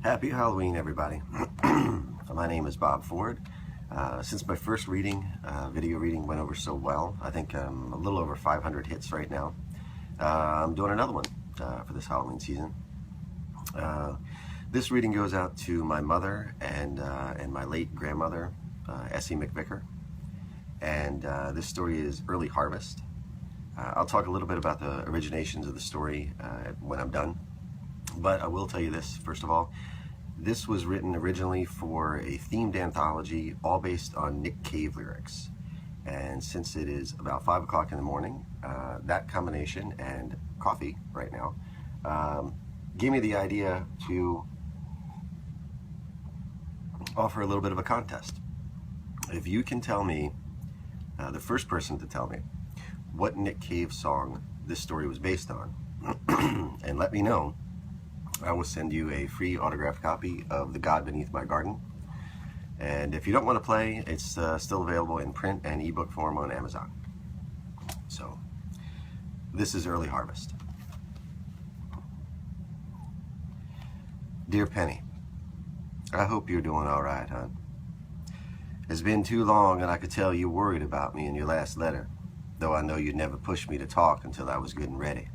Happy Halloween, everybody. My name is Bob Ford. Since my first video reading went over so well, I think I'm a little over 500 hits right now. I'm doing another one for this Halloween season. This reading goes out to my mother and my late grandmother, Essie McVicker. And this story is Early Harvest. I'll talk a little bit about the originations of the story when I'm done. But I will tell you this, first of all, this was written originally for a themed anthology, all based on Nick Cave lyrics. And since it is about 5 o'clock in the morning, that combination and coffee right now gave me the idea to offer a little bit of a contest. If you can tell me, the first person to tell me what Nick Cave song this story was based on, and let me know, I will send you a free autographed copy of The God Beneath My Garden. And if you don't want to play, it's still available in print and ebook form on Amazon. So, this is Early Harvest. Dear Penny, I hope you're doing all right, hon. It's been too long, and I could tell you worried about me in your last letter, though I know you'd never push me to talk until I was getting ready.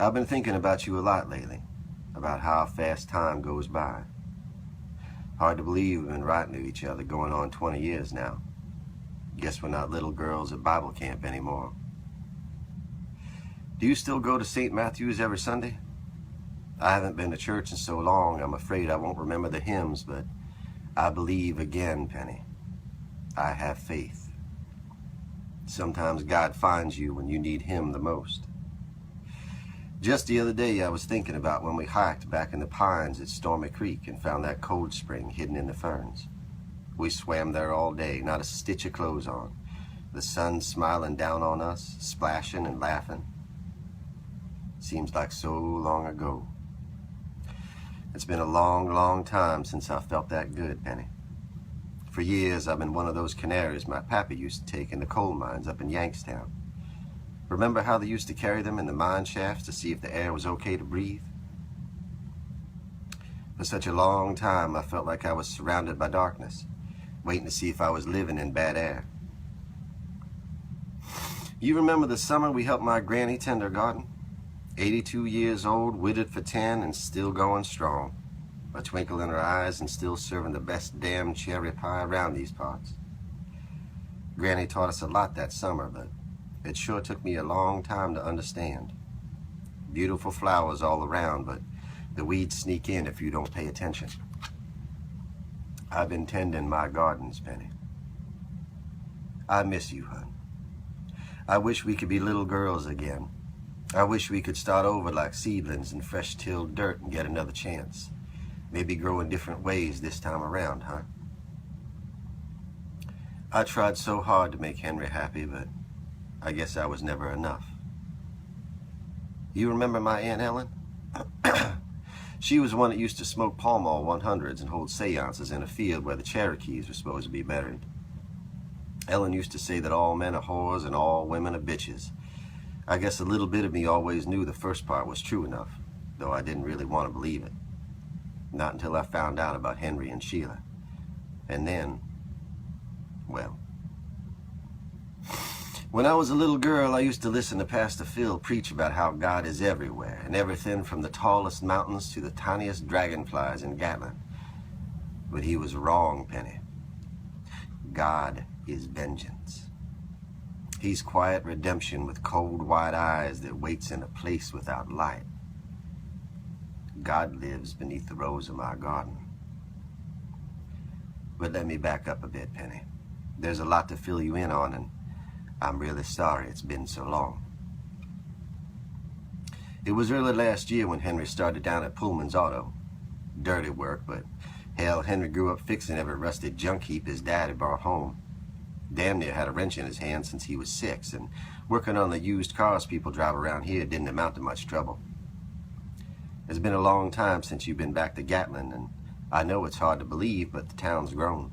I've been thinking about you a lot lately, about how fast time goes by. Hard to believe we've been writing to each other going on 20 years now. Guess we're not little girls at Bible camp anymore. Do you still go to St. Matthew's every Sunday? I haven't been to church in so long, I'm afraid I won't remember the hymns, but I believe again, Penny. I have faith. Sometimes God finds you when you need Him the most. Just the other day, I was thinking about when we hiked back in the pines at Stormy Creek and found that cold spring hidden in the ferns. We swam there all day, not a stitch of clothes on. The sun smiling down on us, splashing and laughing. Seems like so long ago. It's been a long, long time since I felt that good, Penny. For years, I've been one of those canaries my pappy used to take in the coal mines up in Yankstown. Remember how they used to carry them in the mine shafts to see if the air was okay to breathe? For such a long time, I felt like I was surrounded by darkness, waiting to see if I was living in bad air. You remember the summer we helped my granny tend her garden? 82 years old, widowed for 10, and still going strong. A twinkle in her eyes and still serving the best damn cherry pie around these parts. Granny taught us a lot that summer, but it sure took me a long time to understand. Beautiful flowers all around, but the weeds sneak in if you don't pay attention. I've been tending my gardens, Penny. I miss you, hon. I wish we could be little girls again. I wish we could start over like seedlings in fresh-tilled dirt and get another chance. Maybe grow in different ways this time around, huh? I tried so hard to make Henry happy, but I guess I was never enough. You remember my Aunt Ellen? She was the one that used to smoke Pall Mall 100s and hold seances in a field where the Cherokees were supposed to be buried. Ellen used to say that all men are whores and all women are bitches. I guess a little bit of me always knew the first part was true enough, though I didn't really want to believe it. Not until I found out about Henry and Sheila. And then, well, when I was a little girl, I used to listen to Pastor Phil preach about how God is everywhere, and everything from the tallest mountains to the tiniest dragonflies in Gatlin. But he was wrong, Penny. God is vengeance. He's quiet redemption with cold, wide eyes that waits in a place without light. God lives beneath the rose of my garden. But let me back up a bit, Penny. There's a lot to fill you in on, and I'm really sorry it's been so long. It was early last year when Henry started down at Pullman's Auto. Dirty work, but hell, Henry grew up fixing every rusty junk heap his dad had brought home. Damn near had a wrench in his hand since he was 6, and working on the used cars people drive around here didn't amount to much trouble. It's been a long time since you've been back to Gatlin, and I know it's hard to believe, but the town's grown.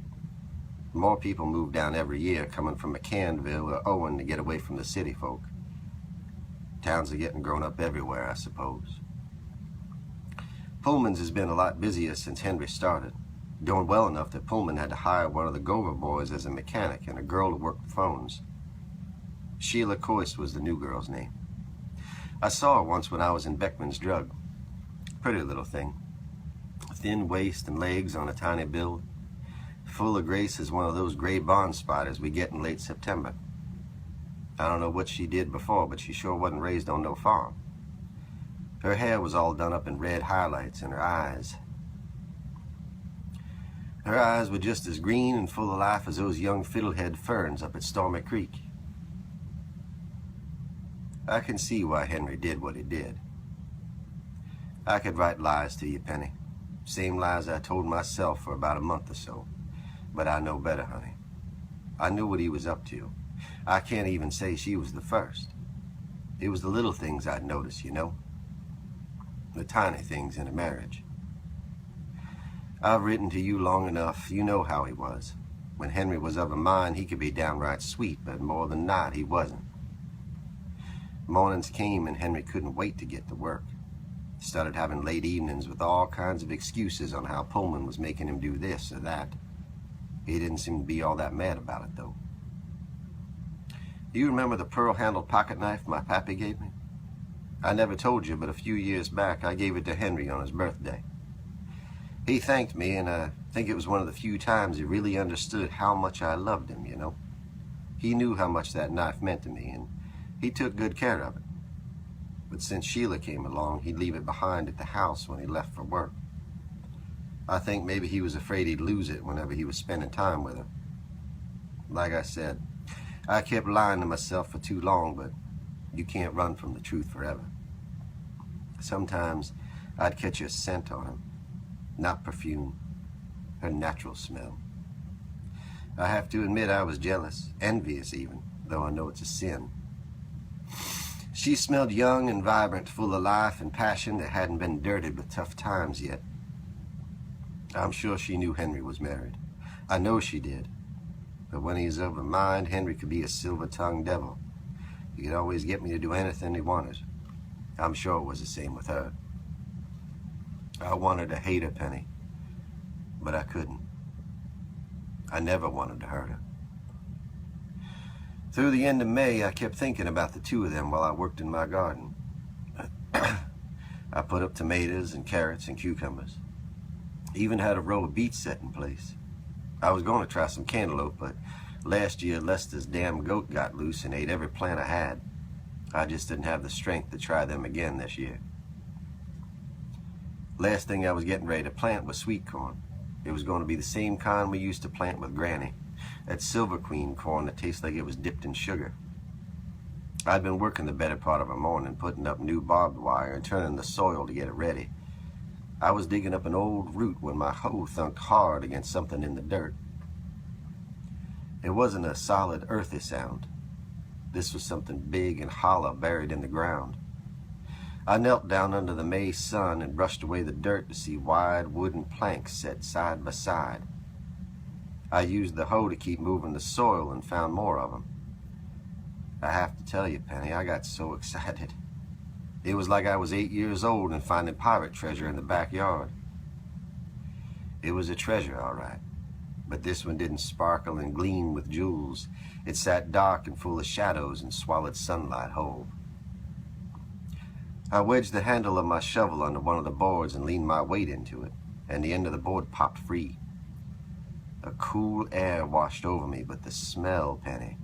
More people move down every year, coming from McCannville or Owen to get away from the city folk. Towns are getting grown up everywhere, I suppose. Pullman's has been a lot busier since Henry started, going well enough that Pullman had to hire one of the Gover boys as a mechanic and a girl to work the phones. Sheila Coyce was the new girl's name. I saw her once when I was in Beckman's Drug. Pretty little thing. Thin waist and legs on a tiny build. Full of grace as one of those gray barn spiders we get in late September. I don't know what she did before, but she sure wasn't raised on no farm. Her hair was all done up in red highlights, and her eyes were just as green and full of life as those young fiddlehead ferns up at Stormy Creek. I can see why Henry did what he did. I could write lies to you, Penny. Same lies I told myself for about a month or so. But I know better, honey. I knew what he was up to. I can't even say she was the first. It was the little things I'd noticed, you know? The tiny things in a marriage. I've written to you long enough. You know how he was. When Henry was of a mind, he could be downright sweet, but more than not, he wasn't. Mornings came and Henry couldn't wait to get to work. Started having late evenings with all kinds of excuses on how Pullman was making him do this or that. He didn't seem to be all that mad about it, though. Do you remember the pearl-handled pocket knife my pappy gave me? I never told you, but a few years back I gave it to Henry on his birthday. He thanked me, and I think it was one of the few times he really understood how much I loved him, you know. He knew how much that knife meant to me, and he took good care of it. But since Sheila came along, he'd leave it behind at the house when he left for work. I think maybe he was afraid he'd lose it whenever he was spending time with her. Like I said, I kept lying to myself for too long, but you can't run from the truth forever. Sometimes I'd catch a scent on him, not perfume, her natural smell. I have to admit I was jealous, envious even, though I know it's a sin. She smelled young and vibrant, full of life and passion that hadn't been dirtied with tough times yet. I'm sure she knew Henry was married. I know she did. But when he's of a mind, Henry could be a silver-tongued devil. He could always get me to do anything he wanted. I'm sure it was the same with her. I wanted to hate her, Penny, but I couldn't. I never wanted to hurt her. Through the end of May, I kept thinking about the two of them while I worked in my garden. I put up tomatoes and carrots and cucumbers. Even had a row of beets set in place. I was going to try some cantaloupe, but last year Lester's damn goat got loose and ate every plant I had. I just didn't have the strength to try them again this year. Last thing I was getting ready to plant was sweet corn. It was going to be the same kind we used to plant with Granny. That Silver Queen corn that tastes like it was dipped in sugar. I'd been working the better part of a morning, putting up new barbed wire and turning the soil to get it ready. I was digging up an old root when my hoe thunked hard against something in the dirt. It wasn't a solid, earthy sound. This was something big and hollow buried in the ground. I knelt down under the May sun and brushed away the dirt to see wide wooden planks set side by side. I used the hoe to keep moving the soil and found more of them. I have to tell you, Penny, I got so excited. It was like I was 8 years old and finding pirate treasure in the backyard. It was a treasure, all right, but this one didn't sparkle and gleam with jewels. It sat dark and full of shadows and swallowed sunlight whole. I wedged the handle of my shovel under one of the boards and leaned my weight into it, and the end of the board popped free. A cool air washed over me, but the smell, Penny,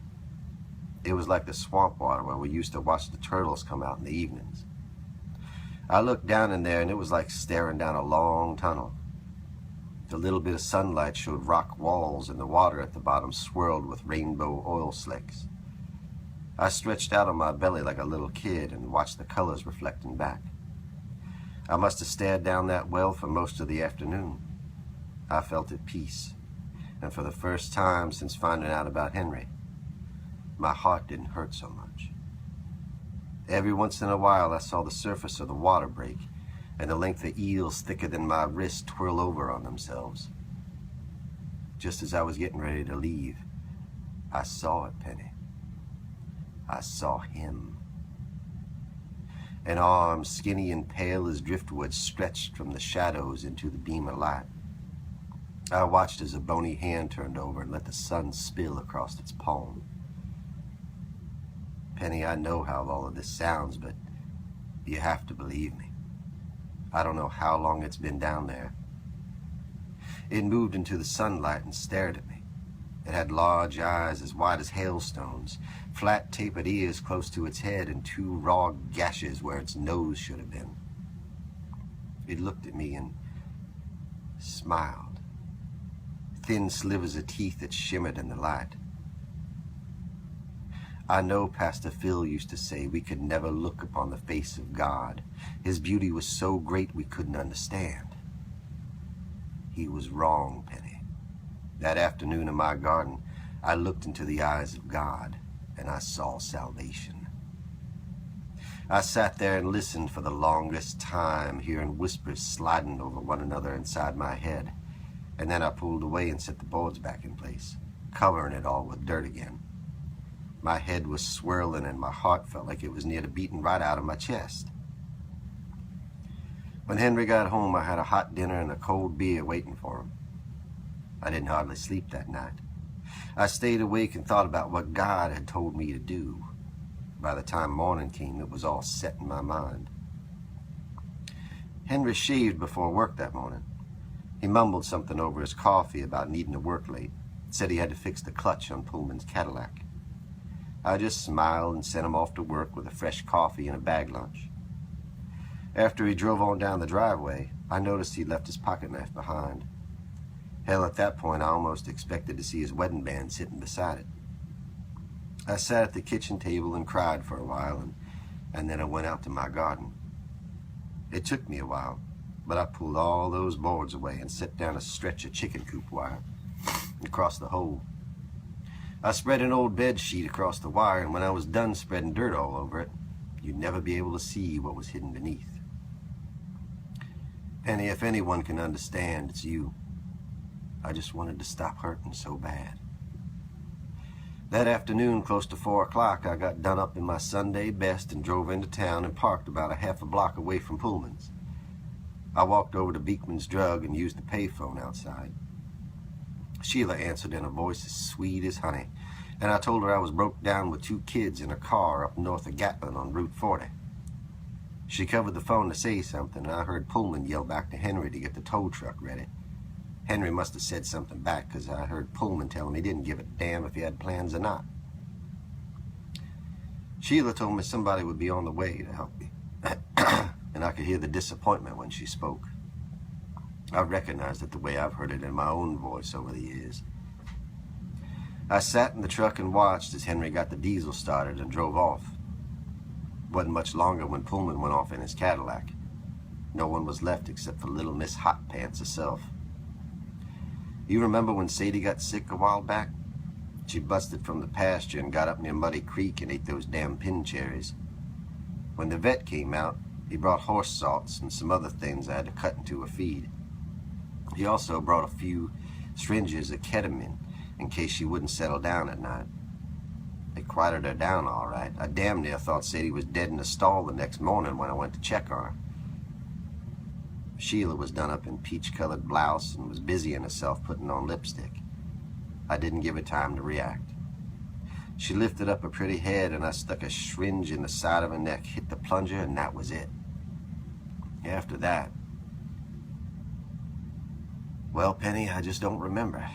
it was like the swamp water where we used to watch the turtles come out in the evenings. I looked down in there, and it was like staring down a long tunnel. The little bit of sunlight showed rock walls, and the water at the bottom swirled with rainbow oil slicks. I stretched out on my belly like a little kid and watched the colors reflecting back. I must have stared down that well for most of the afternoon. I felt at peace, and for the first time since finding out about Henry, my heart didn't hurt so much. Every once in a while I saw the surface of the water break and the length of eels thicker than my wrist twirl over on themselves. Just as I was getting ready to leave, I saw it, Penny. I saw him. An arm, skinny and pale as driftwood, stretched from the shadows into the beam of light. I watched as a bony hand turned over and let the sun spill across its palm. Penny, I know how all of this sounds, but you have to believe me. I don't know how long it's been down there. It moved into the sunlight and stared at me. It had large eyes as wide as hailstones, flat tapered ears close to its head, and 2 raw gashes where its nose should have been. It looked at me and smiled. Thin slivers of teeth that shimmered in the light. I know Pastor Phil used to say we could never look upon the face of God. His beauty was so great we couldn't understand. He was wrong, Penny. That afternoon in my garden, I looked into the eyes of God, and I saw salvation. I sat there and listened for the longest time, hearing whispers sliding over one another inside my head, and then I pulled away and set the boards back in place, covering it all with dirt again. My head was swirling and my heart felt like it was near to beating right out of my chest. When Henry got home, I had a hot dinner and a cold beer waiting for him. I didn't hardly sleep that night. I stayed awake and thought about what God had told me to do. By the time morning came, it was all set in my mind. Henry shaved before work that morning. He mumbled something over his coffee about needing to work late. Said he had to fix the clutch on Pullman's Cadillac. I just smiled and sent him off to work with a fresh coffee and a bag lunch. After he drove on down the driveway, I noticed he'd left his pocket knife behind. Hell, at that point, I almost expected to see his wedding band sitting beside it. I sat at the kitchen table and cried for a while, and then I went out to my garden. It took me a while, but I pulled all those boards away and set down a stretch of chicken coop wire across the hole. I spread an old bed sheet across the wire, and when I was done spreading dirt all over it, you'd never be able to see what was hidden beneath. Penny, if anyone can understand, it's you. I just wanted to stop hurting so bad. That afternoon, close to 4 o'clock, I got done up in my Sunday best and drove into town and parked about a half a block away from Pullman's. I walked over to Beekman's Drug and used the payphone outside. Sheila answered in a voice as sweet as honey, and I told her I was broke down with 2 kids in a car up north of Gatlin on Route 40. She covered the phone to say something, and I heard Pullman yell back to Henry to get the tow truck ready. Henry must have said something back, because I heard Pullman tell him he didn't give a damn if he had plans or not. Sheila told me somebody would be on the way to help me, and I could hear the disappointment when she spoke. I recognized it the way I've heard it in my own voice over the years. I sat in the truck and watched as Henry got the diesel started and drove off. It wasn't much longer when Pullman went off in his Cadillac. No one was left except for little Miss Hot Pants herself. You remember when Sadie got sick a while back? She busted from the pasture and got up near Muddy Creek and ate those damn pin cherries. When the vet came out, he brought horse salts and some other things I had to cut into her feed. He also brought a few syringes of ketamine in case she wouldn't settle down at night. It quieted her down all right. I damn near thought Sadie was dead in the stall the next morning when I went to check on her. Sheila was done up in peach-colored blouse and was busying herself putting on lipstick. I didn't give her time to react. She lifted up her pretty head and I stuck a syringe in the side of her neck, hit the plunger, and that was it. After that, well, Penny, I just don't remember.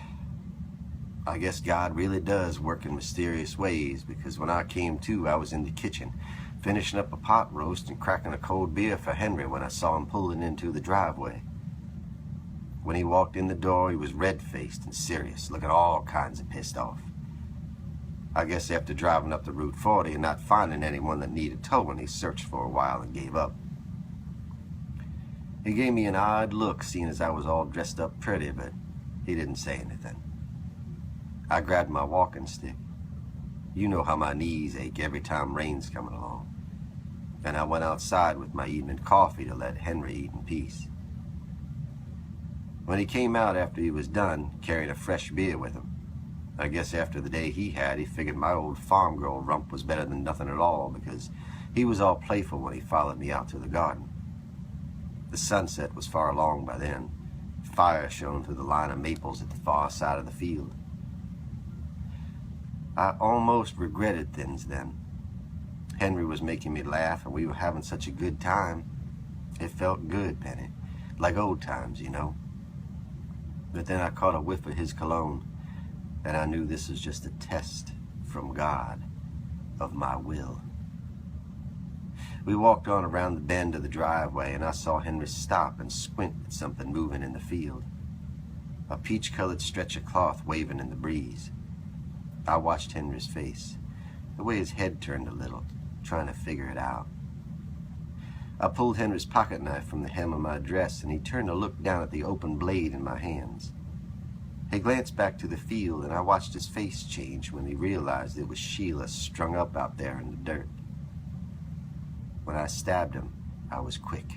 I guess God really does work in mysterious ways, because when I came to, I was in the kitchen, finishing up a pot roast and cracking a cold beer for Henry when I saw him pulling into the driveway. When he walked in the door, he was red-faced and serious, looking all kinds of pissed off. I guess after driving up the Route 40 and not finding anyone that needed towing, he searched for a while and gave up. He gave me an odd look, seeing as I was all dressed up pretty, but he didn't say anything. I grabbed my walking stick. You know how my knees ache every time rain's coming along. And I went outside with my evening coffee to let Henry eat in peace. When he came out after he was done, carrying a fresh beer with him, I guess after the day he had, he figured my old farm girl rump was better than nothing at all, because He was all playful when he followed me out to the garden. The sunset was far along by then. Fire shone through the line of maples at the far side of the field. I almost regretted things then. Henry was making me laugh, and we were having such a good time. It felt good, Penny, like old times, you know. But then I caught a whiff of his cologne, and I knew this was just a test from God of my will. We walked on around the bend of the driveway, and I saw Henry stop and squint at something moving in the field. A peach-colored stretch of cloth waving in the breeze. I watched Henry's face, the way his head turned a little, trying to figure it out. I pulled Henry's pocket knife from the hem of my dress, and he turned to look down at the open blade in my hands. He glanced back to the field, and I watched his face change when he realized it was Sheila strung up out there in the dirt. When I stabbed him, I was quick.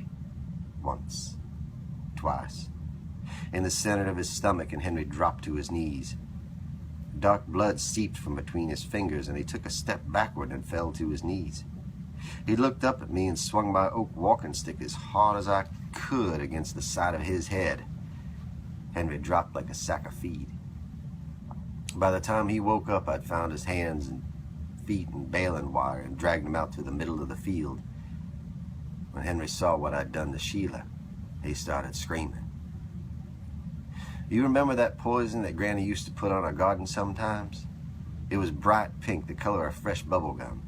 Once. Twice. In the center of his stomach, and Henry dropped to his knees. Dark blood seeped from between his fingers, and he took a step backward and fell to his knees. He looked up at me and swung my oak walking stick as hard as I could against the side of his head. Henry dropped like a sack of feed. By the time he woke up, I'd found his hands and feet and baling wire and dragged him out to the middle of the field. When Henry saw what I'd done to Sheila, he started screaming. You remember that poison that Granny used to put on our garden sometimes? It was bright pink, the color of fresh bubble gum.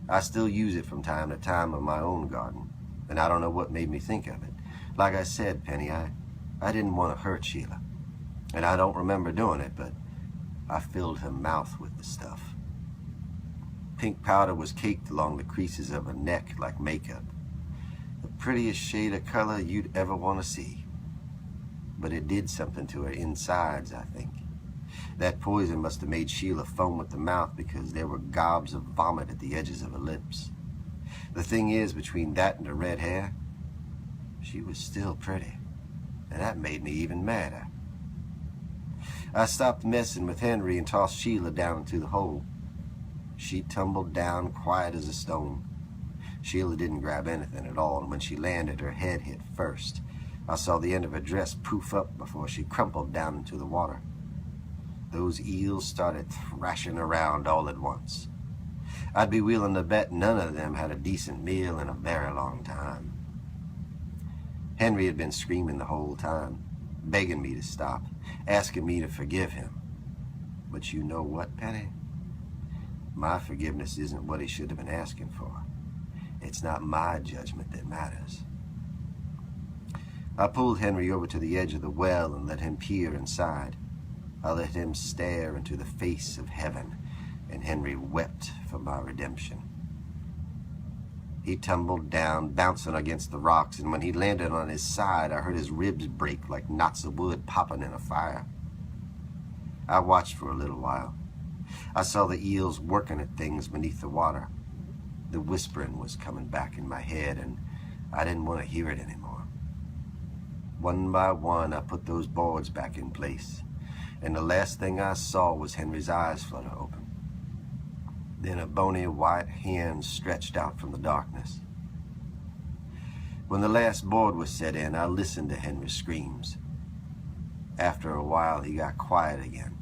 I still use it from time to time in my own garden, and I don't know what made me think of it. Like I said, Penny, I didn't want to hurt Sheila, and I don't remember doing it, but I filled her mouth with the stuff. Pink powder was caked along the creases of her neck like makeup. The prettiest shade of color you'd ever want to see. But it did something to her insides, I think. That poison must have made Sheila foam at the mouth because there were gobs of vomit at the edges of her lips. The thing is, between that and her red hair, she was still pretty, and that made me even madder. I stopped messing with Henry and tossed Sheila down into the hole. She tumbled down quiet as a stone. Sheila didn't grab anything at all, and when she landed, her head hit first. I saw the end of her dress poof up before she crumpled down into the water. Those eels started thrashing around all at once. I'd be willing to bet none of them had a decent meal in a very long time. Henry had been screaming the whole time, begging me to stop, asking me to forgive him. But you know what, Penny? My forgiveness isn't what he should have been asking for. It's not my judgment that matters. I pulled Henry over to the edge of the well and let him peer inside. I let him stare into the face of heaven, and Henry wept for my redemption. He tumbled down, bouncing against the rocks, and when he landed on his side, I heard his ribs break like knots of wood popping in a fire. I watched for a little while. I saw the eels working at things beneath the water. The whispering was coming back in my head, and I didn't want to hear it anymore. One by one, I put those boards back in place, and the last thing I saw was Henry's eyes flutter open. Then a bony white hand stretched out from the darkness. When the last board was set in, I listened to Henry's screams. After a while, he got quiet again,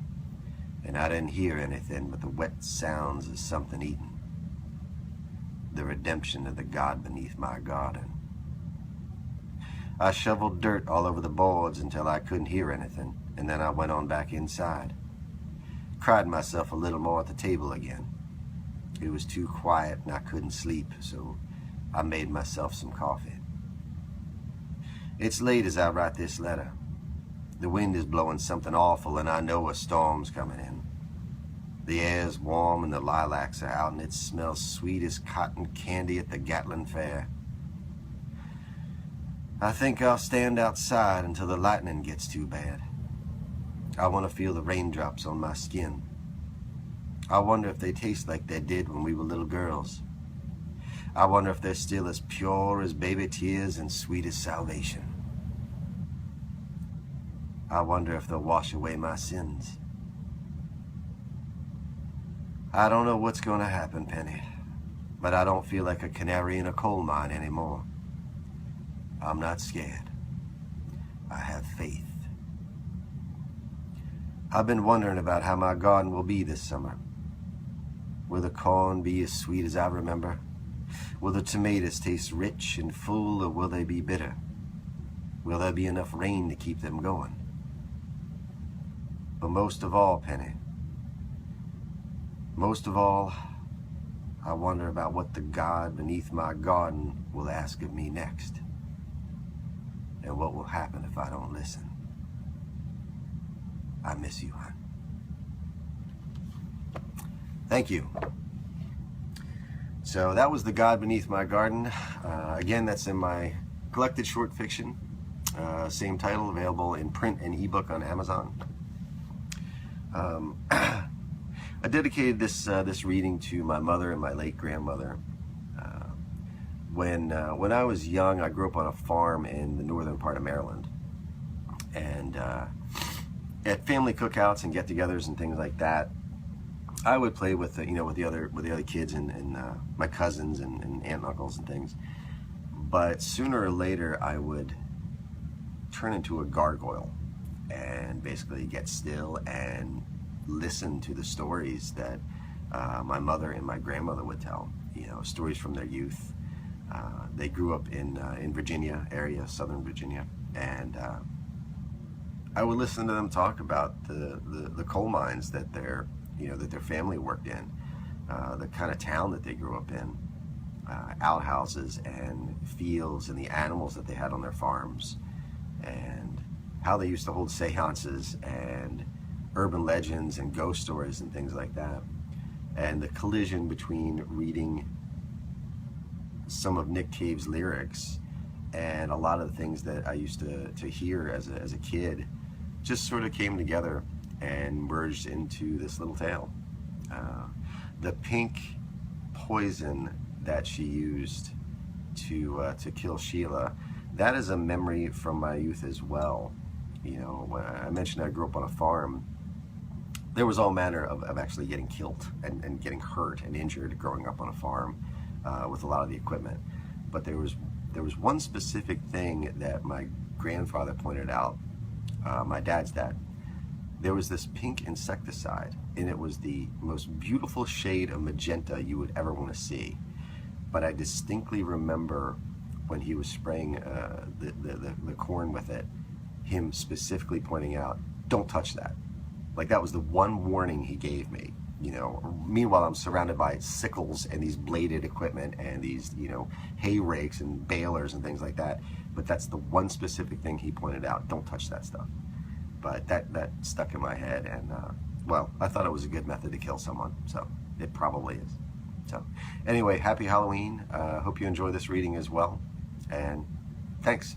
and I didn't hear anything but the wet sounds of something eating. The redemption of the God beneath my garden. I shoveled dirt all over the boards until I couldn't hear anything, and then I went on back inside. Cried myself a little more at the table again. It was too quiet and I couldn't sleep, so I made myself some coffee. It's late as I write this letter. The wind is blowing something awful, and I know a storm's coming in. The air's warm and the lilacs are out, and it smells sweet as cotton candy at the Gatlin Fair. I think I'll stand outside until the lightning gets too bad. I want to feel the raindrops on my skin. I wonder if they taste like they did when we were little girls. I wonder if they're still as pure as baby tears and sweet as salvation. I wonder if they'll wash away my sins. I don't know what's going to happen, Penny, but I don't feel like a canary in a coal mine anymore. I'm not scared. I have faith. I've been wondering about how my garden will be this summer. Will the corn be as sweet as I remember? Will the tomatoes taste rich and full, or will they be bitter? Will there be enough rain to keep them going? But most of all, Penny, most of all, I wonder about what the God beneath my garden will ask of me next, and what will happen if I don't listen. I miss you, hon. Thank you. So that was The God Beneath My Garden. Again, that's in my collected short fiction. Same title, available in print and ebook on Amazon. I dedicated this reading to my mother and my late grandmother. When I was young, I grew up on a farm in the northern part of Maryland, and at family cookouts and get-togethers and things like that, I would play with the other kids and my cousins and aunt and uncles and things. But sooner or later, I would turn into a gargoyle and basically get still and listen to the stories that my mother and my grandmother would tell. Stories from their youth. They grew up in Virginia area, Southern Virginia, and I would listen to them talk about the coal mines that their family worked in, the kind of town that they grew up in, outhouses and fields, and the animals that they had on their farms, and how they used to hold seances and urban legends and ghost stories and things like that. And the collision between reading some of Nick Cave's lyrics and a lot of the things that I used to hear as a kid just sort of came together and merged into this little tale. The pink poison that she used to kill Sheila, that is a memory from my youth as well. When I mentioned I grew up on a farm, there was all manner of actually getting killed and getting hurt and injured growing up on a farm with a lot of the equipment. But there was one specific thing that my grandfather pointed out, my dad's dad. There was this pink insecticide, and it was the most beautiful shade of magenta you would ever want to see. But I distinctly remember when he was spraying the corn with it, him specifically pointing out, "Don't touch that." Like, that was the one warning he gave me. Meanwhile, I'm surrounded by sickles and these bladed equipment and these, hay rakes and balers and things like that. But that's the one specific thing he pointed out: don't touch that stuff. But that stuck in my head, and well, I thought it was a good method to kill someone, so it probably is. So anyway, happy Halloween. Hope you enjoy this reading as well, and thanks.